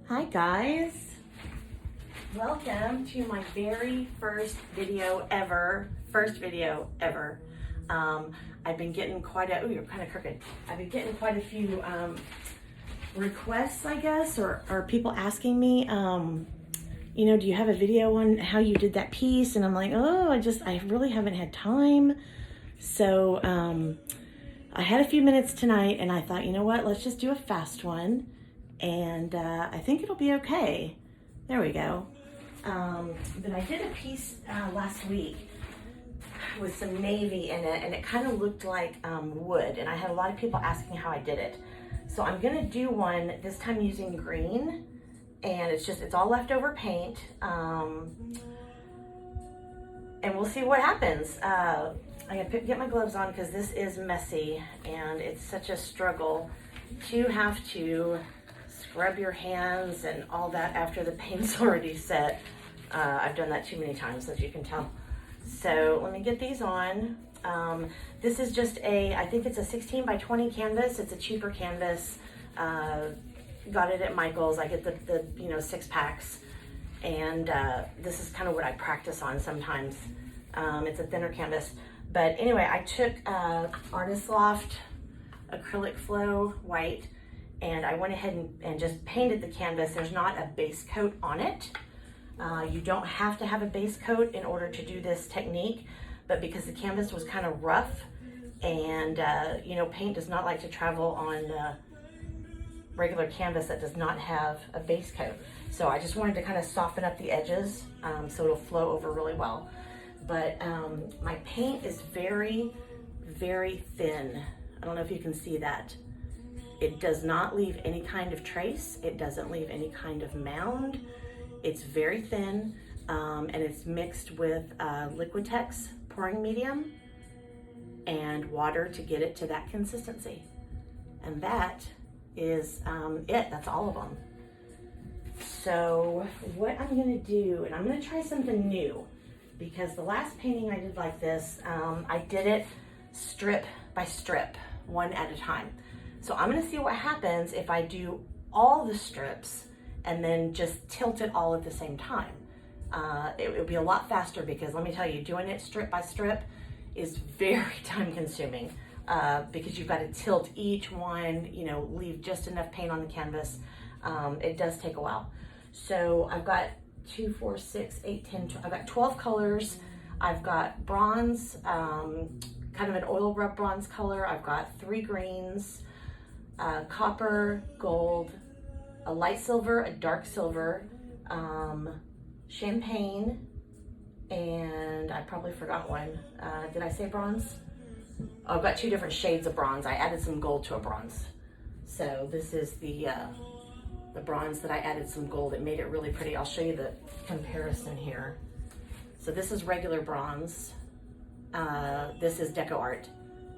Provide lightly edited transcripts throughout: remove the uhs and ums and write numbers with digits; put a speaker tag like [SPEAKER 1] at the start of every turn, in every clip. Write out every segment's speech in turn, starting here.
[SPEAKER 1] Hi guys, welcome to my very first video ever. I've been getting quite a, ooh, you're kind of crooked. I've been getting quite a few requests, I guess, or people asking me, you know, do you have a video on how you did that piece? And I'm like, oh, I really haven't had time. So I had a few minutes tonight and I thought, you know what, let's just do a fast one. And I think it'll be okay. There we go. But I did a piece last week with some navy in it, and it kind of looked like wood, and I had a lot of people asking how I did it. So I'm gonna do one this time using green, and it's all leftover paint, and we'll see what happens. I gotta get my gloves on because this is messy, and it's such a struggle to have to scrub your hands and all that after the paint's already set. I've done that too many times, as you can tell. So let me get these on. This is just I think it's a 16 by 20 canvas. It's a cheaper canvas. Got it at Michael's. I get the 6 packs. And this is kind of what I practice on sometimes. It's a thinner canvas. But anyway, I took Artist Loft Acrylic Flow White, and I went ahead and just painted the canvas. There's not a base coat on it. You don't have to have a base coat in order to do this technique, but because the canvas was kind of rough, and paint does not like to travel on regular canvas that does not have a base coat. So I just wanted to kind of soften up the edges so it'll flow over really well. But my paint is very, very thin. I don't know if you can see that. It does not leave any kind of trace. It doesn't leave any kind of mound. It's very thin, and it's mixed with Liquitex pouring medium and water to get it to that consistency. And that is it. That's all of them. So what I'm gonna do, and I'm gonna try something new, because the last painting I did like this, I did it strip by strip, one at a time. So I'm gonna see what happens if I do all the strips and then just tilt it all at the same time. It would be a lot faster, because let me tell you, doing it strip by strip is very time consuming, because you've got to tilt each one, leave just enough paint on the canvas. It does take a while. So I've got 2, 4, 6, 8, 10, I've got 12 colors. I've got bronze, kind of an oil rub bronze color. I've got 3 greens, copper, gold, a light silver, a dark silver, champagne, and I probably forgot one. Did I say bronze? Oh, I've got 2 different shades of bronze. I added some gold to a bronze. So this is the bronze that I added some gold. It made it really pretty. I'll show you the comparison here. So this is regular bronze. This is Deco Art.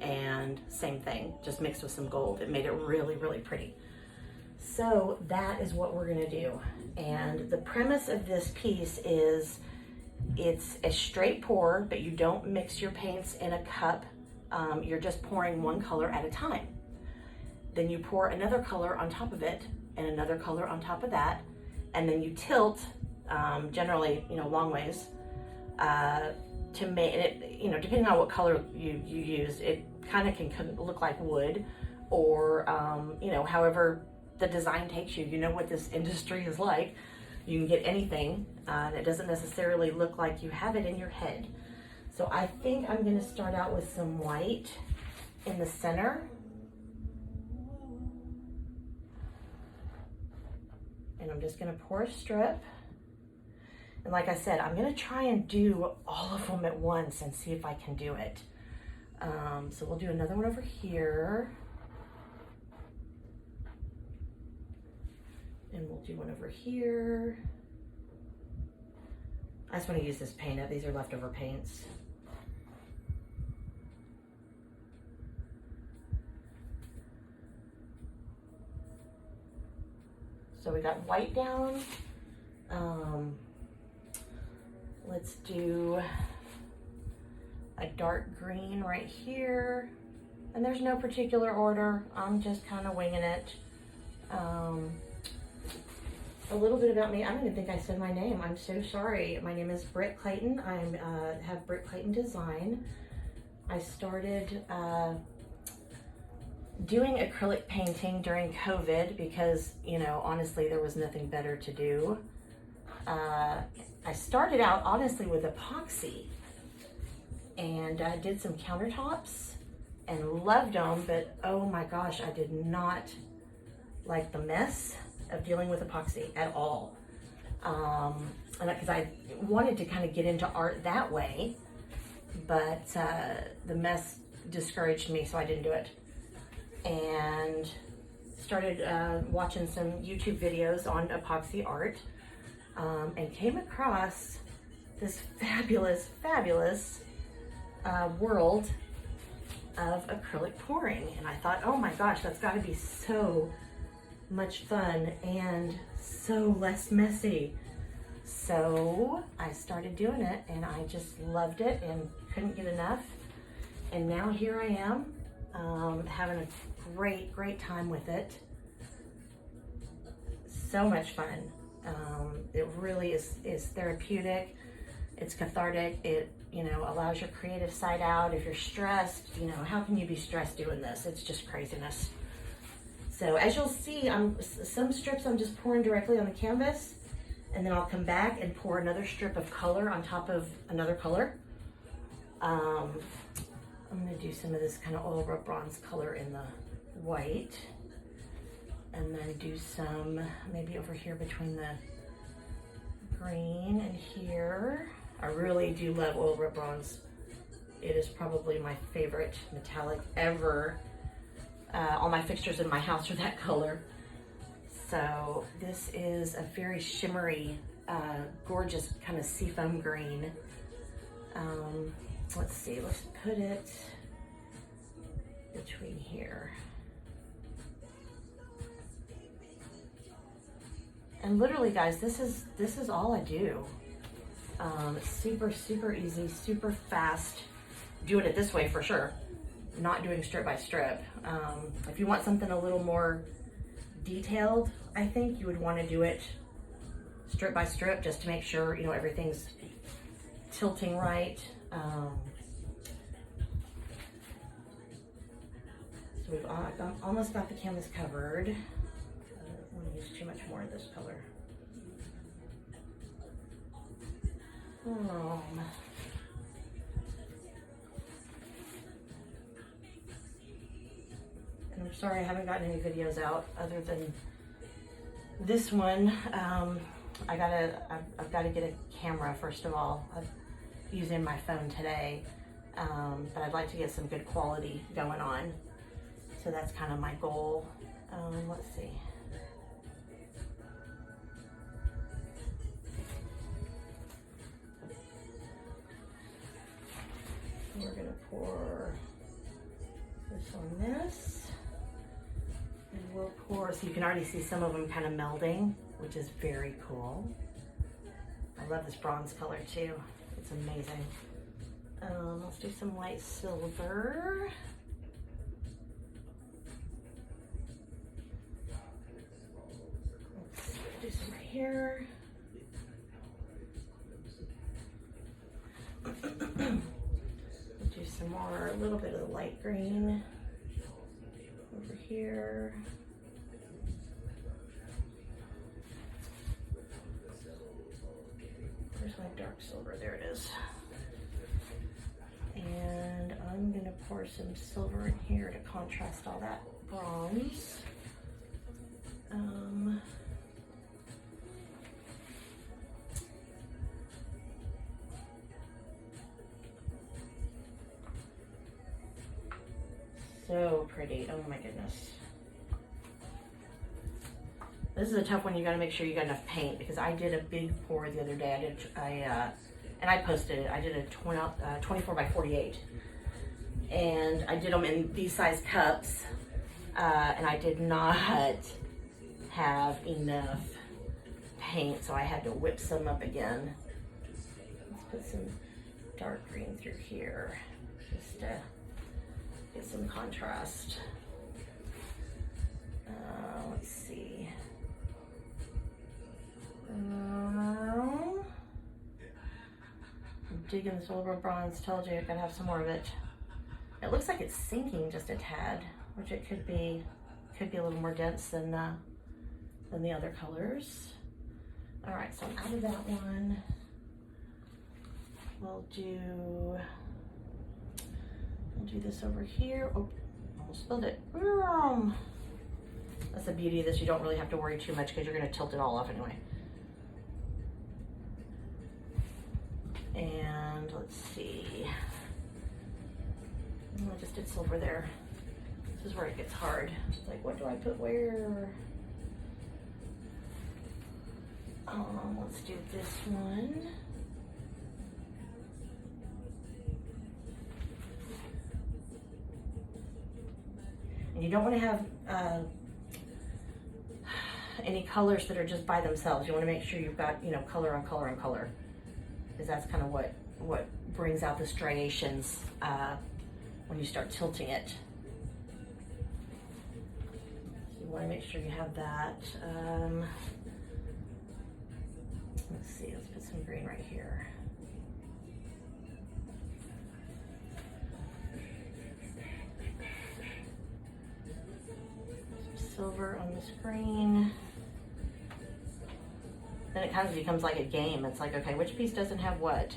[SPEAKER 1] And same thing, just mixed with some gold. It made it really, really pretty. So that is what we're gonna do. And the premise of this piece is it's a straight pour, but you don't mix your paints in a cup. You're just pouring one color at a time. Then you pour another color on top of it, and another color on top of that, and then you tilt, generally, long ways, to make it, depending on what color you use, it kind of can look like wood, or however the design takes you. You know what this industry is like. You can get anything, and it doesn't necessarily look like you have it in your head. So I think I'm going to start out with some white in the center, and I'm just going to pour a strip. And like I said, I'm gonna try and do all of them at once and see if I can do it. So we'll do another one over here. And we'll do one over here. I just wanna use this paint up. These are leftover paints. So we got white down. Let's do a dark green right here. And there's no particular order. I'm just kind of winging it. a little bit about me. I don't even think I said my name. I'm so sorry. My name is Britt Clayton. I have Britt Clayton Design. I started doing acrylic painting during COVID because, you know, honestly, there was nothing better to do. I started out honestly with epoxy, and I did some countertops and loved them, but oh my gosh, I did not like the mess of dealing with epoxy at all. Because I wanted to kind of get into art that way, but the mess discouraged me, so I didn't do it. And started watching some YouTube videos on epoxy art, and came across this fabulous world of acrylic pouring. And I thought, oh my gosh, that's got to be so much fun and so less messy. So I started doing it, and I just loved it and couldn't get enough. And now here I am, having a great time with it. So much fun. It really is therapeutic. It's cathartic. It, you know, allows your creative side out. If you're stressed, you know, how can you be stressed doing this? It's just craziness. So as you'll see, some strips I'm just pouring directly on the canvas, and then I'll come back and pour another strip of color on top of another color. I'm gonna do some of this kind of oil rub bronze color in the white, and then do some maybe over here between the green and here. I really do love oil rub bronze. It is probably my favorite metallic ever. All my fixtures in my house are that color. So this is a very shimmery, gorgeous kind of seafoam green. Let's see, let's put it between here. And literally, guys, this is all I do. It's super easy, super fast. Doing it this way for sure. Not doing strip by strip. If you want something a little more detailed, I think you would want to do it strip by strip, just to make sure, you know, everything's tilting right. So we've almost got the canvas covered. I don't want to use too much more of this color. And I'm sorry I haven't gotten any videos out other than this one. I've got to get a camera first of all. I'm using my phone today, but I'd like to get some good quality going on. So that's kind of my goal. Let's see. We're gonna pour this on this, and we'll pour, so you can already see some of them kind of melding, which is very cool. I love this bronze color too. It's amazing. Let's do some light silver. Let's do some right here. Do some more, a little bit of the light green over here. Where's my dark silver? There it is. And I'm gonna pour some silver in here to contrast all that bronze. So pretty, oh my goodness. This is a tough one. You got to make sure you got enough paint, because I did a big pour the other day. And I posted it. I did a 24 by 48, and I did them in these size cups, and I did not have enough paint, so I had to whip some up again. Let's put some dark green through here, just to get some contrast. Let's see. digging the silver bronze. Told you I gotta have some more of it. It looks like it's sinking just a tad, which it could be a little more dense than the other colors. All right, so I'm out of that one. We'll do this over here. Oh, almost spilled it. That's the beauty of this. You don't really have to worry too much because you're gonna tilt it all off anyway. And let's see. I just did silver there. This is where it gets hard. It's like, what do I put where? Let's do this one. And you don't want to have any colors that are just by themselves. You want to make sure you've got, you know, color on color on color, because that's kind of what brings out the striations when you start tilting it. So you want to make sure you have that. Let's see, let's put some green right here. Some silver on this green. Then it kind of becomes like a game. It's like, okay, which piece doesn't have what?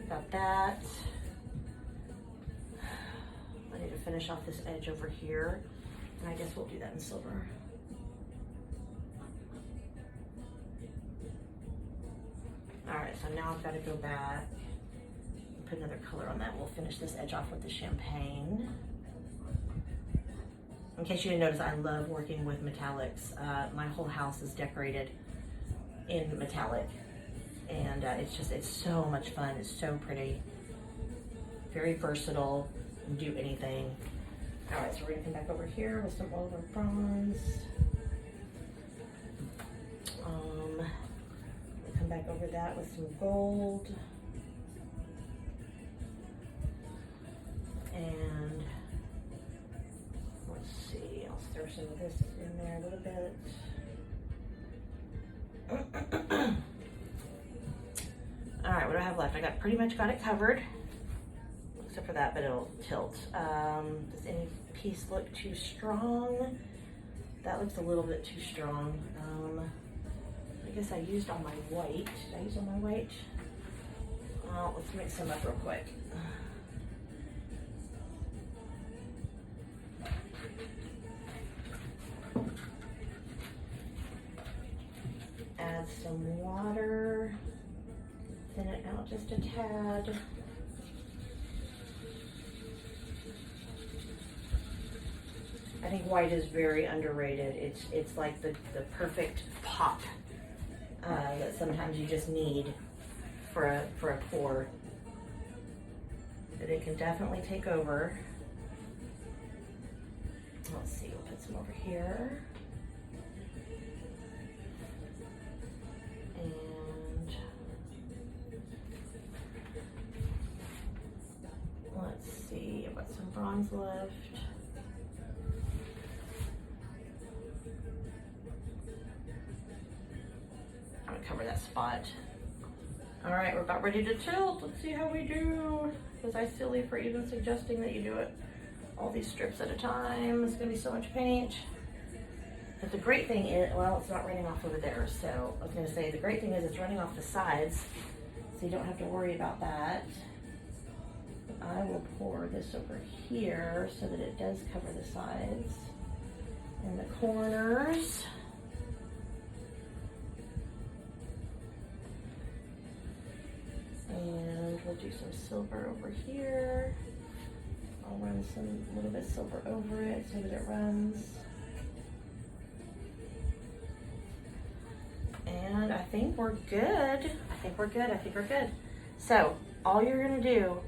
[SPEAKER 1] Got that. I need to finish off this edge over here. And I guess we'll do that in silver. All right, so now I've got to go back and put another color on that. We'll finish this edge off with the champagne. In case you didn't notice, I love working with metallics. My whole house is decorated in metallic, and it's so much fun. It's so pretty, very versatile, you can do anything. All right, so we're gonna come back over here with some over bronze. We'll come back over that with some gold, and let's see, I'll throw some of this in there a little bit. All right, what do I have left? I pretty much got it covered, except for that, but it'll tilt. Does any piece look too strong? That looks a little bit too strong. I guess I used all my white. Did I use all my white? Let's mix them up real quick. Add some water, thin it out just a tad. I think white is very underrated. It's like the perfect pop that sometimes you just need for a pour. But it can definitely take over. Let's see, we'll put some over here. And let's see, I've got some bronze left. I'm gonna cover that spot. All right, we're about ready to tilt. Let's see how we do. Was I silly for even suggesting that you do it all these strips at a time? It's gonna be so much paint. But the great thing is, well, it's not running off over there. So I was gonna say, the great thing is it's running off the sides, so you don't have to worry about that. I will pour this over here so that it does cover the sides and the corners. And we'll do some silver over here. I'll run a little bit silver over it so that it runs. And I think we're good. I think we're good. So all you're gonna do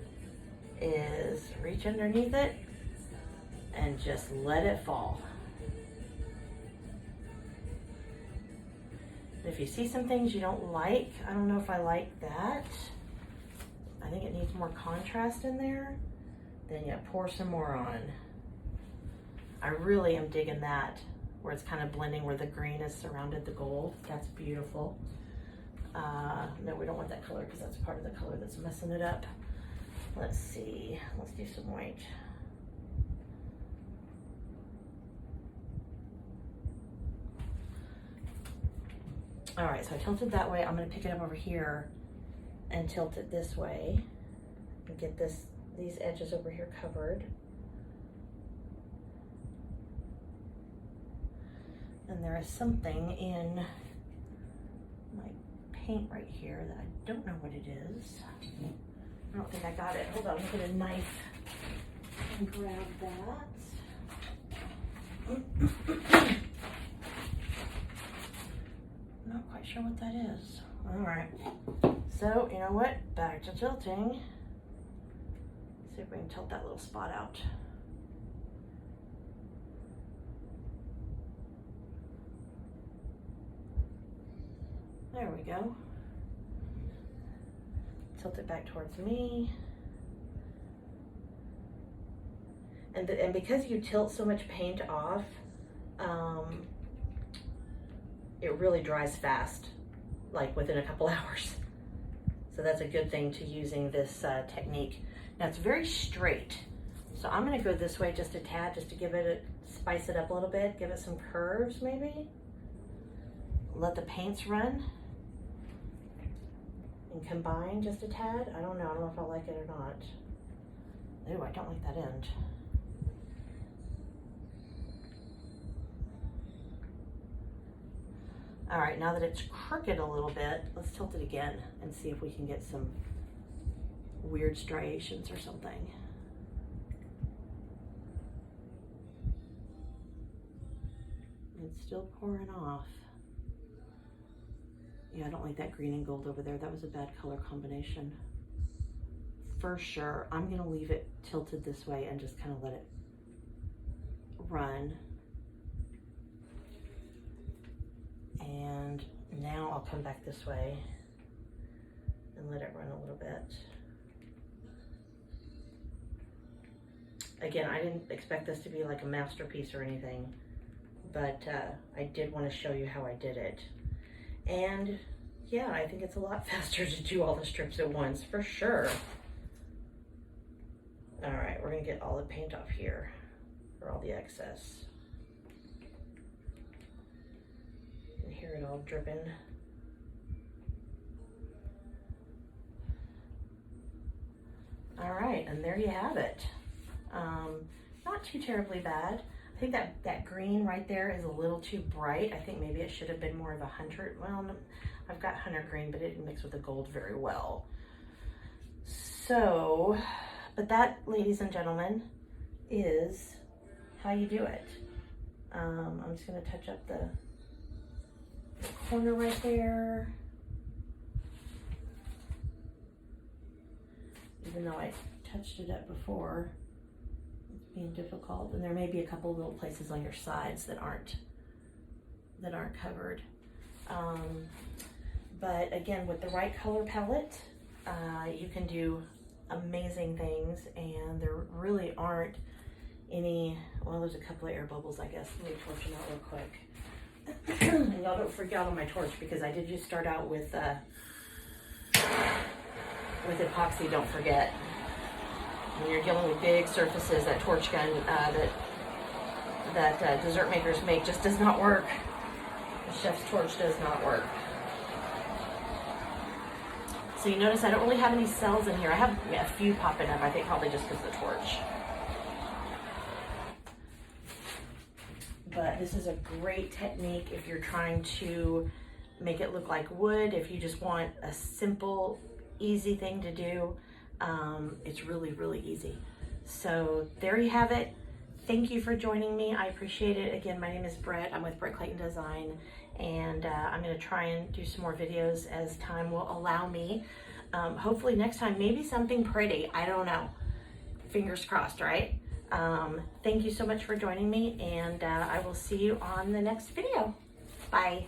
[SPEAKER 1] is reach underneath it and just let it fall. If you see some things you don't like, I don't know if I like that. I think it needs more contrast in there. Then you pour some more on. I really am digging that, where it's kind of blending where the green has surrounded the gold. That's beautiful. No, we don't want that color because that's part of the color that's messing it up. Let's see, let's do some white. All right, so I tilted that way. I'm gonna pick it up over here and tilt it this way and get these edges over here covered. And there is something in my paint right here that I don't know what it is. I don't think I got it. Hold on, let me get a knife and grab that. Not quite sure what that is. All right, so you know what? Back to tilting. See if we can tilt that little spot out. There we go. Tilt it back towards me. And because you tilt so much paint off, it really dries fast, like within a couple hours. So that's a good thing to using this technique. Now it's very straight. So I'm gonna go this way just a tad, just to give it spice it up a little bit, give it some curves maybe. Let the paints run. And combine just a tad. I don't know if I like it or not. Ooh, I don't like that end. All right, now that it's crooked a little bit, let's tilt it again and see if we can get some weird striations or something. It's still pouring off. Yeah, I don't like that green and gold over there. That was a bad color combination. For sure, I'm gonna leave it tilted this way and just kind of let it run. And now I'll come back this way and let it run a little bit. Again, I didn't expect this to be like a masterpiece or anything, but I did want to show you how I did it. And yeah, I think it's a lot faster to do all the strips at once, for sure. All right, we're gonna get all the paint off here, or all the excess. You can hear it all dripping. All right, and there you have it. Not too terribly bad. I think that green right there is a little too bright. I think maybe it should have been more of a hunter. Well, I've got hunter green, but it didn't mix with the gold very well. So, but that, ladies and gentlemen, is how you do it. I'm just gonna touch up the corner right there. Even though I touched it up before, it's being difficult. And there may be a couple little places on your sides that aren't covered. But again, with the right color palette, you can do amazing things, and there really aren't any, well, there's a couple of air bubbles, I guess. Let me torch them out real quick. And y'all don't freak out on my torch, because I did just start out with epoxy, don't forget. When you're dealing with big surfaces, that torch gun that dessert makers make just does not work. The chef's torch does not work. So you notice I don't really have any cells in here. I have a few popping up, I think probably just because of the torch. But this is a great technique if you're trying to make it look like wood, if you just want a simple, easy thing to do. It's really, really easy. So there you have it. Thank you for joining me. I appreciate it. Again, my name is Britt. I'm with Britt Clayton Design, and I'm going to try and do some more videos as time will allow me. Hopefully next time, maybe something pretty. I don't know. Fingers crossed, right? Thank you so much for joining me, and I will see you on the next video. Bye.